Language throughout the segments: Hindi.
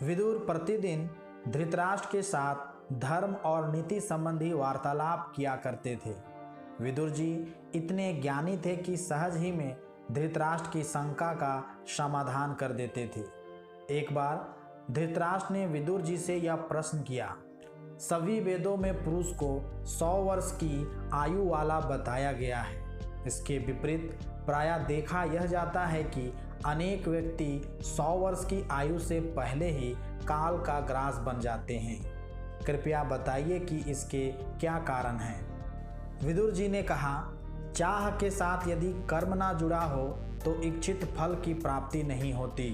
विदुर प्रतिदिन धृतराष्ट्र के साथ धर्म और नीति संबंधी वार्तालाप किया करते थे। विदुर जी इतने ज्ञानी थे कि सहज ही में धृतराष्ट्र की शंका का समाधान कर देते थे। एक बार धृतराष्ट्र ने विदुर जी से यह प्रश्न किया, सभी वेदों में पुरुष को 100 वर्ष की आयु वाला बताया गया है। इसके विपरीत प्रायः देखा यह जाता है कि अनेक व्यक्ति 100 वर्ष की आयु से पहले ही काल का ग्रास बन जाते हैं। कृपया बताइए कि इसके क्या कारण हैं। विदुर जी ने कहा, चाह के साथ यदि कर्म ना जुड़ा हो तो इच्छित फल की प्राप्ति नहीं होती।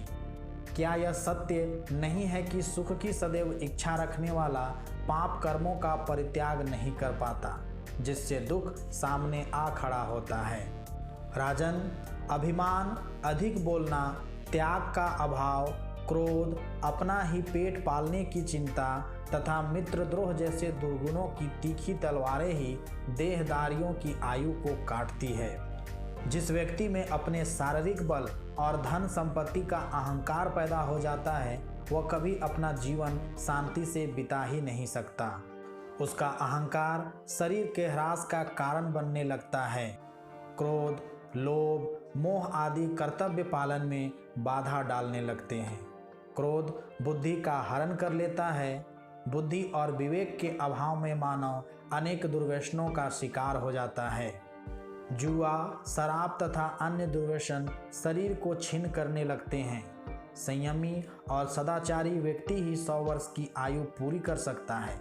क्या यह सत्य नहीं है कि सुख की सदैव इच्छा रखने वाला पाप कर्मों का परित्याग नहीं कर पाता, जिससे दुख सामने आ खड़ा होता है। राजन, अभिमान, अधिक बोलना, त्याग का अभाव, क्रोध, अपना ही पेट पालने की चिंता तथा मित्रद्रोह जैसे दुर्गुणों की तीखी तलवारें ही देहदारियों की आयु को काटती है। जिस व्यक्ति में अपने शारीरिक बल और धन संपत्ति का अहंकार पैदा हो जाता है, वह कभी अपना जीवन शांति से बिता ही नहीं सकता। उसका अहंकार शरीर के ह्रास का कारण बनने लगता है। क्रोध, लोभ, मोह आदि कर्तव्य पालन में बाधा डालने लगते हैं। क्रोध बुद्धि का हरण कर लेता है। बुद्धि और विवेक के अभाव में मानव अनेक दुर्व्यसनों का शिकार हो जाता है। जुआ, शराब तथा अन्य दुर्व्यसन शरीर को छीन करने लगते हैं। संयमी और सदाचारी व्यक्ति ही 100 वर्ष की आयु पूरी कर सकता है।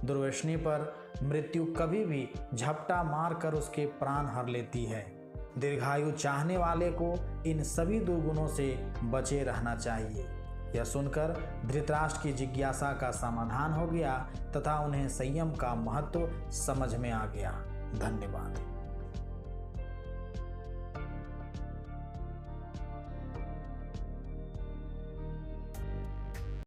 दुर्व्यसनी पर मृत्यु कभी भी झपटा मार कर उसके प्राण हर लेती है। दीर्घायु चाहने वाले को इन सभी दुर्गुणों से बचे रहना चाहिए। यह सुनकर धृतराष्ट्र की जिज्ञासा का समाधान हो गया तथा उन्हें संयम का महत्व समझ में आ गया। धन्यवाद।